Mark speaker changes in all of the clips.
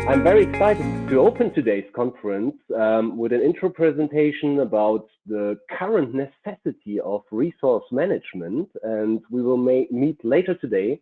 Speaker 1: I'm very excited to open today's conference with an intro presentation about the current necessity of resource management. And we will meet later today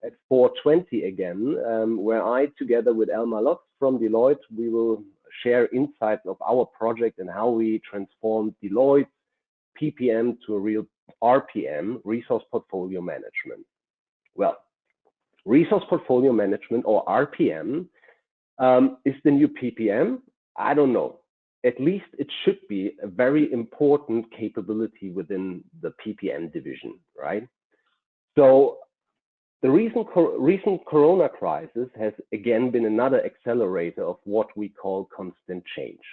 Speaker 1: at 4:20 again, where I, together with Elmar Lotz from Deloitte, we will share insights of our project and how we transform Deloitte's PPM to a real RPM, Resource Portfolio Management. Well, Resource Portfolio Management, or RPM, is the new PPM? I don't know. At least it should be a very important capability within the PPM division, right? So the recent Corona crisis has again been another accelerator of what we call constant change.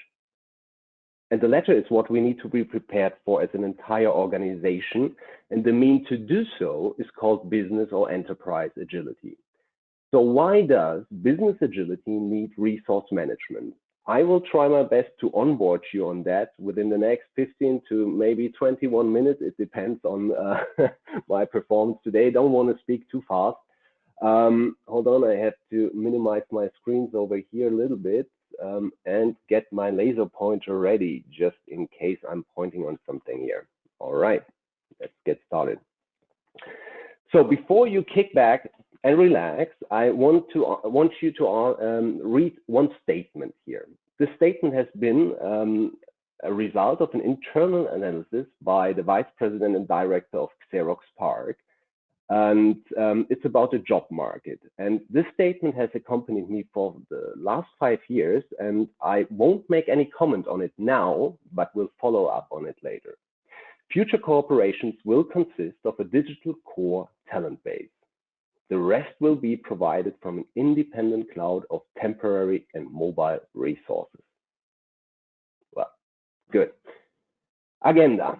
Speaker 1: And the latter is what we need to be prepared for as an entire organization. And the mean to do so is called business or enterprise agility. So why does business agility need resource management? I will try my best to onboard you on that within the next 15 to maybe 21 minutes. It depends on my performance today. Don't want to speak too fast. Hold on, I have to minimize my screens over here a little bit and get my laser pointer ready just in case I'm pointing on something here. All right, let's get started. So before you kick back and relax, I want you to read one statement here. This statement has been a result of an internal analysis by the Vice President and Director of Xerox PARC, and it's about the job market. And this statement has accompanied me for the last 5 years, and I won't make any comment on it now, but will follow up on it later. Future corporations will consist of a digital core talent base. The rest will be provided from an independent cloud of temporary and mobile resources. Well, good. Agenda.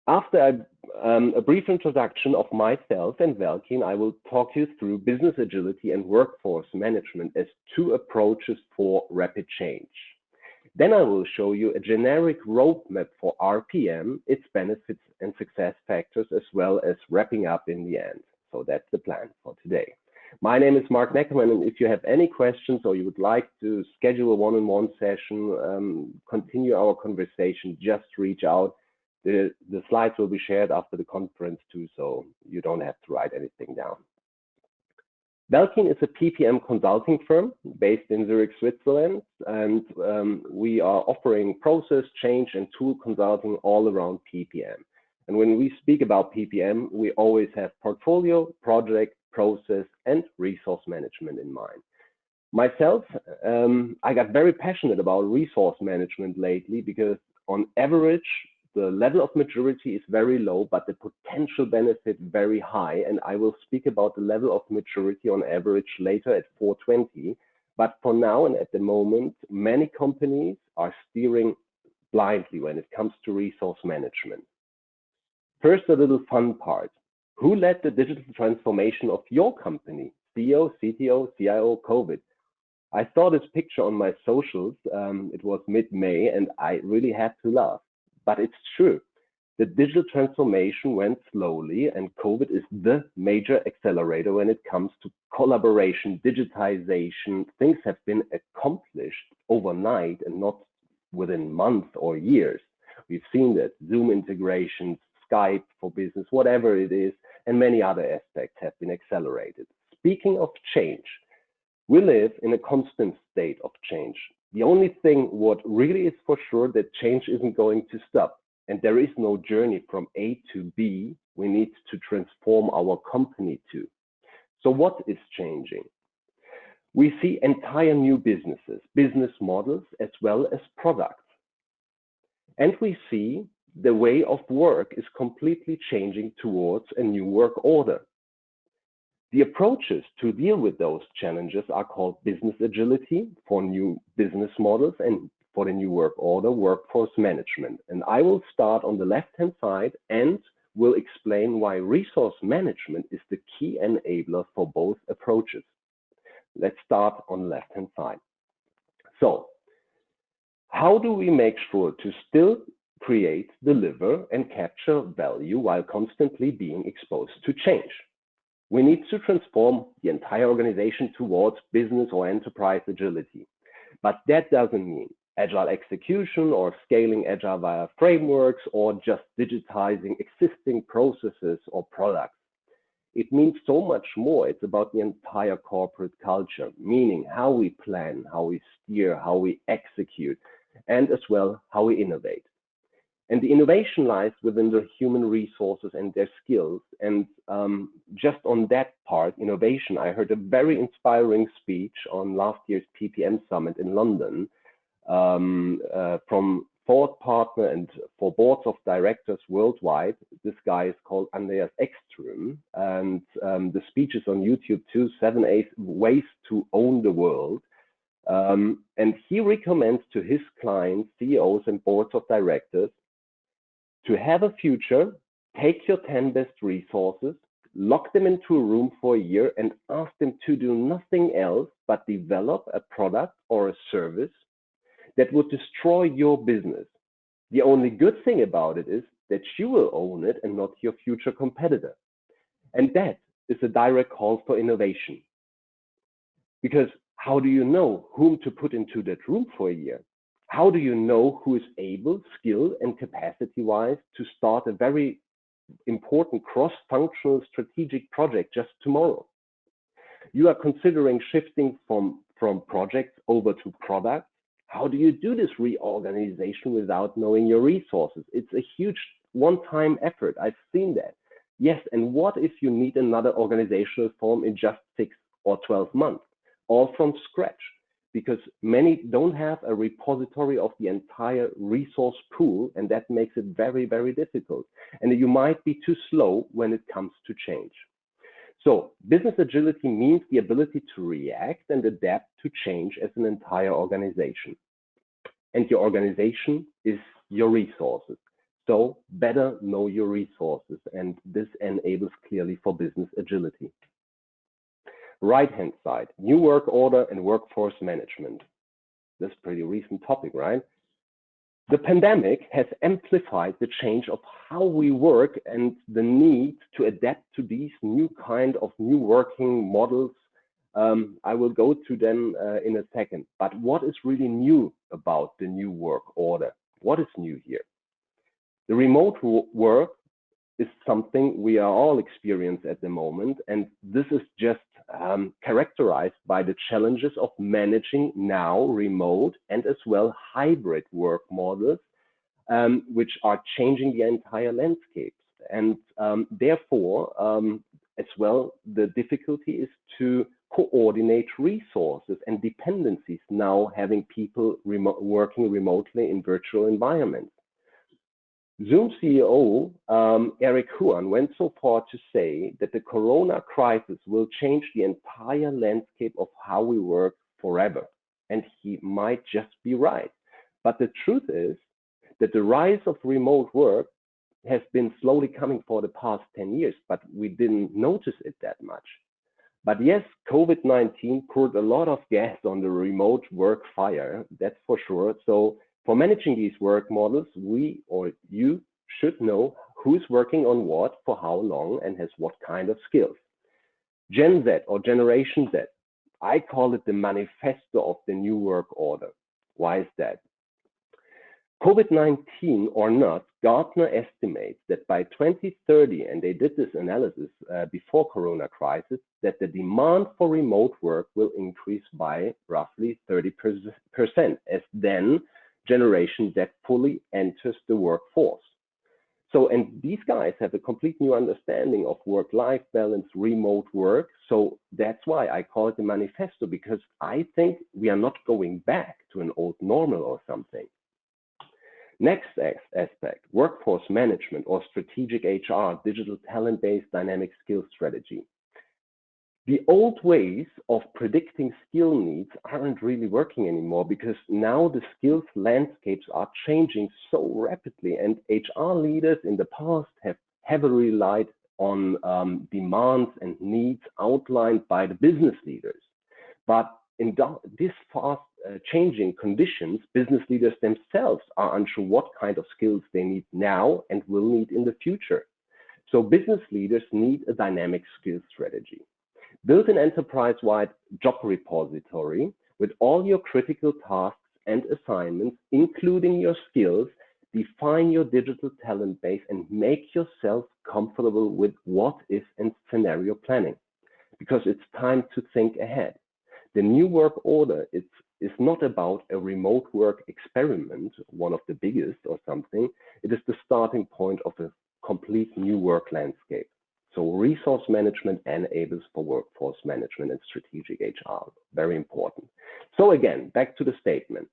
Speaker 1: After a brief introduction of myself and Valkeen, I will talk you through business agility and workforce management as two approaches for rapid change. Then I will show you a generic roadmap for RPM, its benefits and success factors, as well as wrapping up in the end. So that's the plan for today. My name is Marc Neckermann, and if you have any questions or you would like to schedule a one-on-one session, continue our conversation, just reach out. The slides will be shared after the conference too, so you don't have to write anything down. Belkin is a PPM consulting firm based in Zurich, Switzerland, and we are offering process, change, and tool consulting all around PPM. And when we speak about PPM, we always have portfolio, project, process, and resource management in mind. Myself, I got very passionate about resource management lately because on average, the level of maturity is very low, but the potential benefit very high. And I will speak about the level of maturity on average later at 4:20. But for now and at the moment, many companies are steering blindly when it comes to resource management. First, a little fun part. Who led the digital transformation of your company? CEO, CTO, CIO, COVID. I saw this picture on my socials. It was mid-May, and I really had to laugh. But it's true. The digital transformation went slowly, and COVID is the major accelerator when it comes to collaboration, digitization. Things have been accomplished overnight and not within months or years. We've seen that Zoom integrations, Skype for business, whatever it is, and many other aspects have been accelerated. Speaking of change, we live in a constant state of change. The only thing what really is for sure that change isn't going to stop, and there is no journey from A to B we need to transform our company to. So what is changing? We see entire new businesses, business models, as well as products. And we see the way of work is completely changing towards a new work order. The approaches to deal with those challenges are called business agility for new business models, and for the new work order, workforce management. And I will start on the left-hand side and will explain why resource management is the key enabler for both approaches. Let's start on the left-hand side. So, how do we make sure to still create, deliver, and capture value while constantly being exposed to change? We need to transform the entire organization towards business or enterprise agility. But that doesn't mean agile execution or scaling agile via frameworks or just digitizing existing processes or products. It means so much more. It's about the entire corporate culture, meaning how we plan, how we steer, how we execute, and as well how we innovate. And the innovation lies within the human resources and their skills. And just on that part, innovation, I heard a very inspiring speech on last year's PPM Summit in London from thought partner and for boards of directors worldwide. This guy is called Andreas Ekström, and the speech is on YouTube too, 7 Ways to Own the World. And he recommends to his clients, CEOs and boards of directors to have a future, take your 10 best resources, lock them into a room for a year and ask them to do nothing else but develop a product or a service that would destroy your business. The only good thing about it is that you will own it and not your future competitor. And that is a direct call for innovation. Because how do you know whom to put into that room for a year? How do you know who is able, skilled, and capacity-wise to start a very important cross-functional strategic project just tomorrow? You are considering shifting from projects over to products. How do you do this reorganization without knowing your resources? It's a huge one-time effort. I've seen that. Yes, and what if you need another organizational form in just 6 or 12 months, all from scratch? Because many don't have a repository of the entire resource pool, and that makes it very, very difficult. And you might be too slow when it comes to change. So business agility means the ability to react and adapt to change as an entire organization. And your organization is your resources. So better know your resources, and this enables clearly for business agility. Right-hand side, new work order and workforce management. This is a pretty recent topic, right? The pandemic has amplified the change of how we work and the need to adapt to these new working models. I will go to them in a second. But what is really new about the new work order? What is new here? The remote work is something we are all experiencing at the moment, and this is just characterized by the challenges of managing now remote and as well hybrid work models, which are changing the entire landscape. And therefore, as well, the difficulty is to coordinate resources and dependencies now having people working remotely in virtual environments. Zoom CEO Eric Huan went so far to say that the corona crisis will change the entire landscape of how we work forever. And he might just be right. But the truth is that the rise of remote work has been slowly coming for the past 10 years, but we didn't notice it that much. But yes, COVID-19 poured a lot of gas on the remote work fire, that's for sure. So for managing these work models, we or you should know who's working on what, for how long, and has what kind of skills. Gen Z or Generation Z, I call it the manifesto of the new work order. Why is that? COVID-19 or not, Gartner estimates that by 2030, and they did this analysis before Corona crisis, that the demand for remote work will increase by roughly 30%, as then Generation Z fully enters the workforce. So, and these guys have a complete new understanding of work-life balance, remote work. So that's why I call it the manifesto, because I think we are not going back to an old normal or something. Next aspect, workforce management or strategic HR, digital talent-based dynamic skills strategy. The old ways of predicting skill needs aren't really working anymore, because now the skills landscapes are changing so rapidly, and HR leaders in the past have heavily relied on demands and needs outlined by the business leaders. But in this fast changing conditions, business leaders themselves are unsure what kind of skills they need now and will need in the future. So business leaders need a dynamic skills strategy. Build an enterprise-wide job repository with all your critical tasks and assignments, including your skills. Define your digital talent base and make yourself comfortable with what if and scenario planning, because it's time to think ahead. The new work order is not about a remote work experiment, one of the biggest or something. It is the starting point of a complete new work landscape. So resource management enables for workforce management and strategic HR, very important. So again, back to the statement.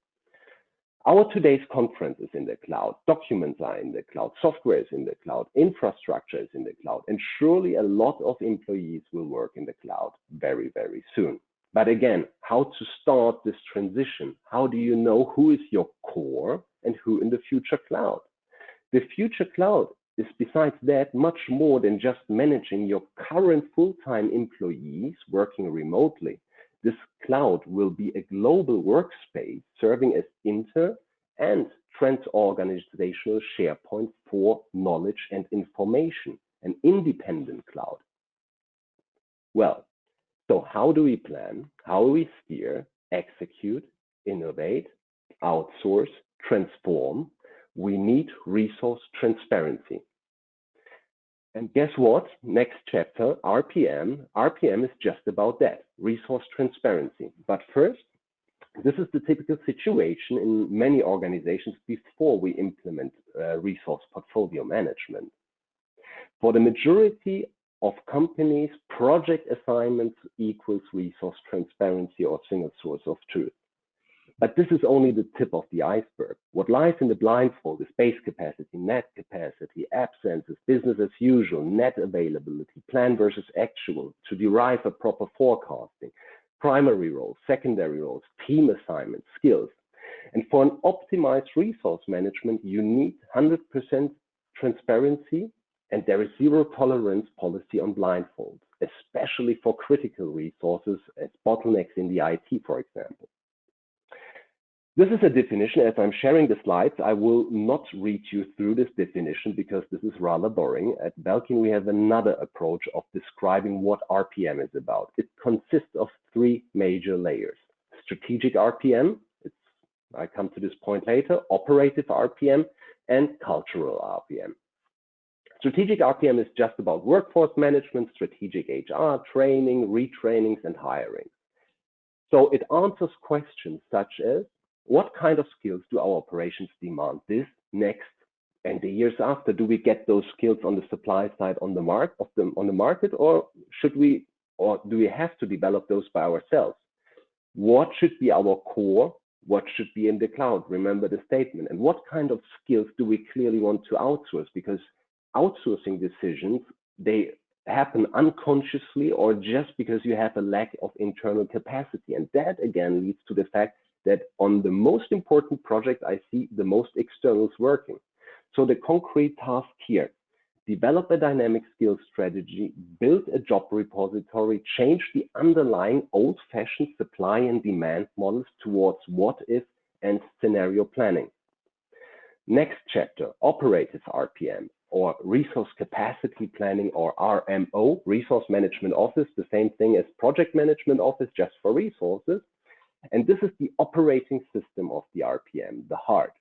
Speaker 1: Our today's conference is in the cloud, documents are in the cloud, software is in the cloud, infrastructure is in the cloud, and surely a lot of employees will work in the cloud very, very soon. But again, how to start this transition? How do you know who is your core and who in the future cloud? The future cloud is besides that much more than just managing your current full-time employees working remotely. This cloud will be a global workspace serving as inter and trans-organizational SharePoint for knowledge and information, an independent cloud. Well, so how do we plan? How do we steer, execute, innovate, outsource, transform? We need resource transparency. And guess what? Next chapter, RPM. RPM is just about that, resource transparency. But first, this is the typical situation in many organizations before we implement resource portfolio management. For the majority of companies, project assignments equals resource transparency or single source of truth. But this is only the tip of the iceberg. What lies in the blindfold is base capacity, net capacity, absences, business as usual, net availability, plan versus actual to derive a proper forecasting, primary roles, secondary roles, team assignments, skills. And for an optimized resource management, you need 100% transparency, and there is zero tolerance policy on blindfolds, especially for critical resources as bottlenecks in the IT, for example. This is a definition. As I'm sharing the slides, I will not read you through this definition because this is rather boring. At Belkin, we have another approach of describing what RPM is about. It consists of three major layers. Strategic RPM, I come to this point later, operative RPM, and cultural RPM. Strategic RPM is just about workforce management, strategic HR, training, retrainings, and hiring. So it answers questions such as, what kind of skills do our operations demand this, next, and the years after? Do we get those skills on the supply side on the market, or do we have to develop those by ourselves? What should be our core? What should be in the cloud? Remember the statement. And what kind of skills do we clearly want to outsource? Because outsourcing decisions, they happen unconsciously or just because you have a lack of internal capacity. And that again leads to the fact that on the most important project, I see the most externals working. So the concrete task here, develop a dynamic skills strategy, build a job repository, change the underlying old-fashioned supply and demand models towards what if and scenario planning. Next chapter, operative RPM or resource capacity planning or RMO, resource management office, the same thing as project management office just for resources. And this is the operating system of the RPM, the heart.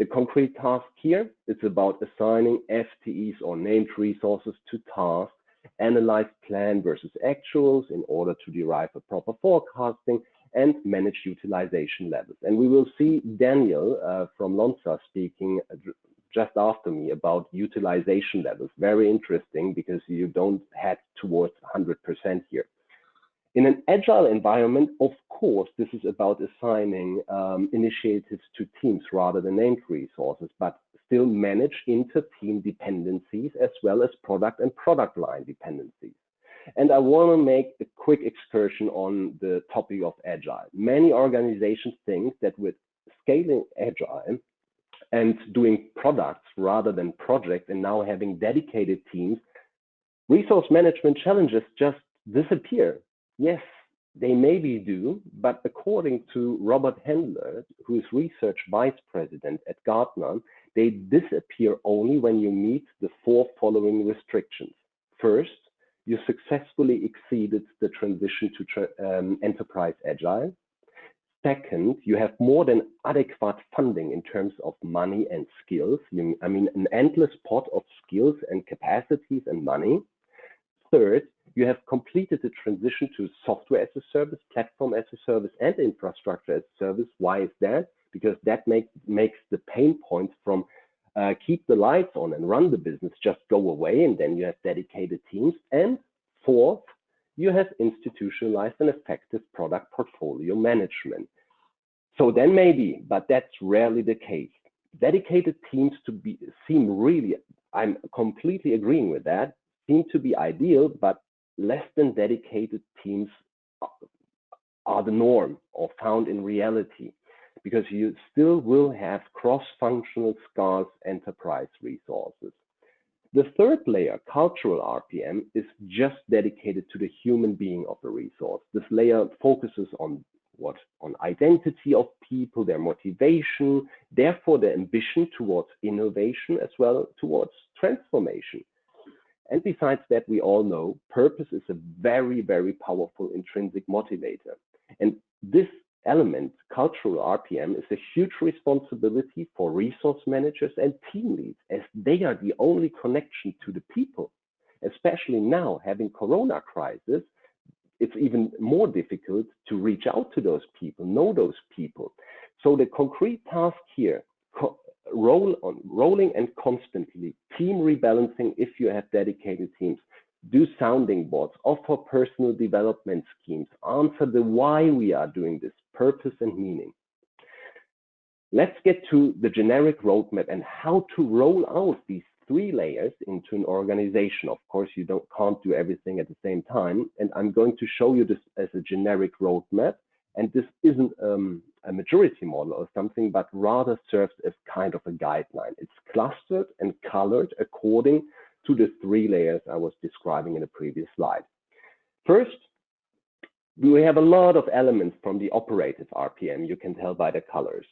Speaker 1: The concrete task here is about assigning FTEs or named resources to tasks, analyze plan versus actuals in order to derive a proper forecasting and manage utilization levels. And we will see Daniel from Lonza speaking just after me about utilization levels. Very interesting because you don't head towards 100% here. In an agile environment, of course, this is about assigning initiatives to teams rather than named resources, but still manage inter-team dependencies as well as product and product line dependencies. And I want to make a quick excursion on the topic of agile. Many organizations think that with scaling agile and doing products rather than projects and now having dedicated teams, resource management challenges just disappear. Yes, they maybe do, but according to Robert Handler, who is research vice president at Gartner, They disappear only when you meet the 4 following restrictions. First, you successfully exceeded the transition to enterprise agile. Second, you have more than adequate funding in terms of money and skills. I mean, an endless pot of skills and capacities and money. Third, you have completed the transition to software as a service, platform as a service, and infrastructure as a service. Why is that? Because that makes the pain points from keep the lights on and run the business just go away, and then you have dedicated teams. And fourth, you have institutionalized an effective product portfolio management. So then maybe, but that's rarely the case. Dedicated teams seem really, I'm completely agreeing with that, seem to be ideal, but less than dedicated teams are the norm or found in reality, because you still will have cross-functional scarce enterprise resources. The third layer, cultural RPM, is just dedicated to the human being of the resource. This layer focuses on identity of people, their motivation, therefore their ambition towards innovation as well towards transformation. And besides that, we all know purpose is a very, very powerful intrinsic motivator. And this element, cultural RPM, is a huge responsibility for resource managers and team leads, as they are the only connection to the people. Especially now, having Corona crisis, it's even more difficult to reach out to those people, know those people. So the concrete task here, rolling and constantly, team rebalancing if you have dedicated teams, do sounding boards, offer personal development schemes, answer the why we are doing this, purpose and meaning. Let's get to the generic roadmap and how to roll out these 3 layers into an organization. Of course, you can't do everything at the same time, and I'm going to show you this as a generic roadmap. And this isn't a maturity model or something, but rather serves as kind of a guideline. It's clustered and colored according to the 3 layers I was describing in the previous slide. First, we have a lot of elements from the operative RPM, you can tell by the colors.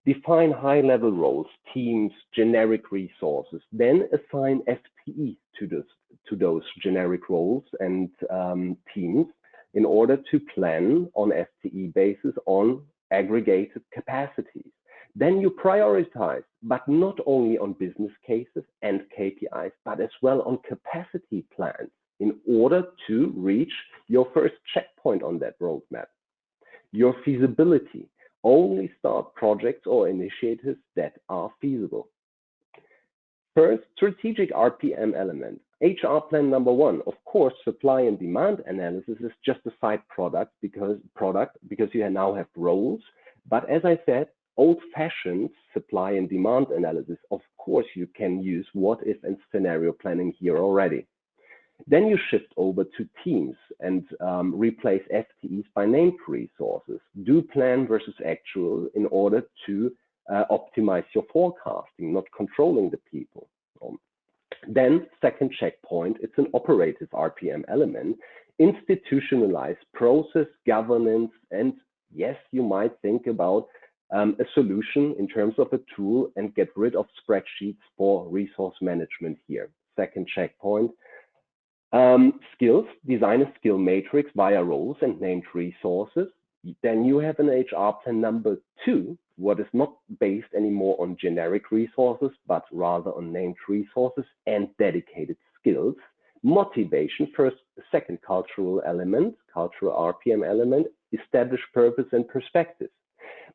Speaker 1: Define high-level roles, teams, generic resources, then assign FTE to those generic roles and teams in order to plan on FTE basis on aggregated capacities. Then you prioritize, but not only on business cases and KPIs, but as well on capacity plans in order to reach your first checkpoint on that roadmap. Your feasibility. Only start projects or initiatives that are feasible. First, strategic RPM element. HR plan number 1, of course, supply and demand analysis is just a side product because you now have roles. But as I said, old-fashioned supply and demand analysis, of course, you can use what if and scenario planning here already. Then you shift over to teams and replace FTEs by named resources. Do plan versus actual in order to optimize your forecasting, not controlling the people. Then second checkpoint, it's an operative RPM element. Institutionalize process, governance, and yes, you might think about a solution in terms of a tool and get rid of spreadsheets for resource management here. Second checkpoint. Skills, design a skill matrix via roles and named resources. Then you have an HR plan number 2, what is not based anymore on generic resources, but rather on named resources and dedicated skills. Motivation, second cultural element, cultural RPM element, establish purpose and perspective.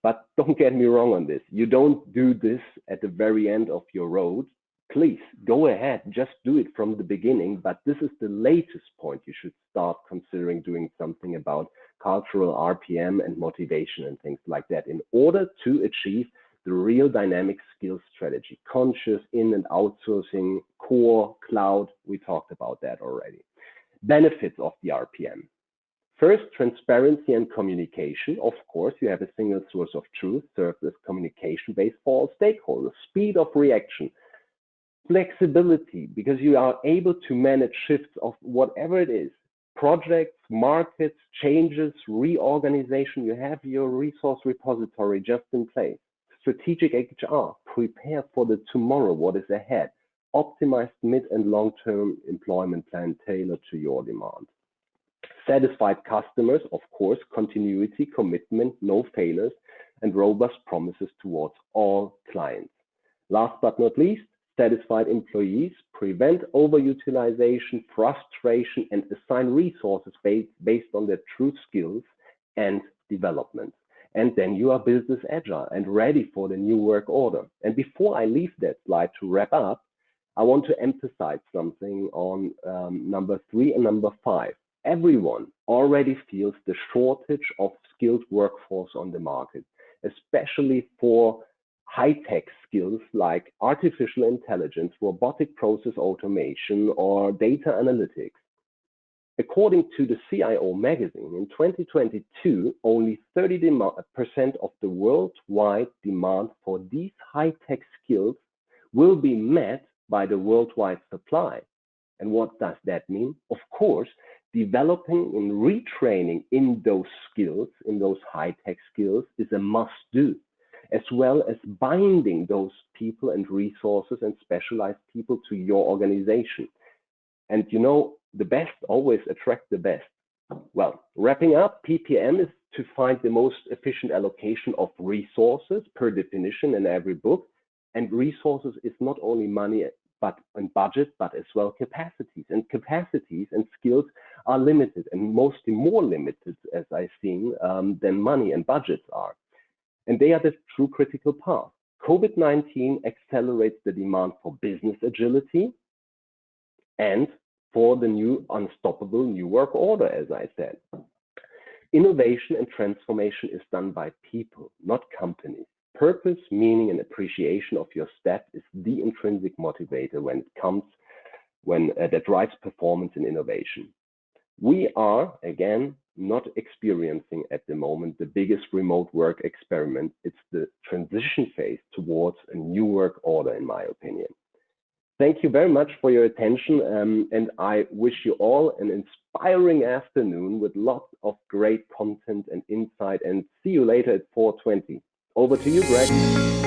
Speaker 1: But don't get me wrong on this. You don't do this at the very end of your road. Please go ahead, just do it from the beginning, but this is the latest point you should start considering doing something about cultural RPM and motivation and things like that in order to achieve the real dynamic skills strategy, conscious in and outsourcing, core, cloud, we talked about that already. Benefits of the RPM. First, transparency and communication. Of course, you have a single source of truth, serves as communication base for all stakeholders. Speed of reaction. Flexibility, because you are able to manage shifts of whatever it is, projects, markets, changes, reorganization. You have your resource repository just in place. Strategic HR, prepare for the tomorrow, what is ahead. Optimized mid and long-term employment plan tailored to your demand. Satisfied customers, of course, continuity, commitment, no failures, and robust promises towards all clients. Last but not least, satisfied employees, prevent overutilization, frustration, and assign resources based on their true skills and development. And then you are business agile and ready for the new work order. And before I leave that slide to wrap up, I want to emphasize something on number 3 and number 5. Everyone already feels the shortage of skilled workforce on the market, especially for high-tech skills like artificial intelligence, robotic process automation, or data analytics. According to the CIO magazine, in 2022, only 30% of the worldwide demand for these high-tech skills will be met by the worldwide supply. And what does that mean? Of course, developing and retraining in those skills, in those high-tech skills, is a must-do, as well as binding those people and resources and specialized people to your organization. And you know, the best always attract the best. Well, wrapping up, PPM is to find the most efficient allocation of resources per definition in every book. And resources is not only money and budget, but as well capacities. And capacities and skills are limited, and mostly more limited, as I've seen, than money and budgets are. And they are the true critical path. COVID-19 accelerates the demand for business agility and for the new unstoppable new work order, as I said. Innovation and transformation is done by people, not companies. Purpose, meaning, and appreciation of your staff is the intrinsic motivator that drives performance and innovation. We are, again, not experiencing at the moment the biggest remote work experiment. It's the transition phase towards a new work order, in my opinion. Thank you very much for your attention, and I wish you all an inspiring afternoon with lots of great content and insight, and see you later at 4:20. Over to you, Greg.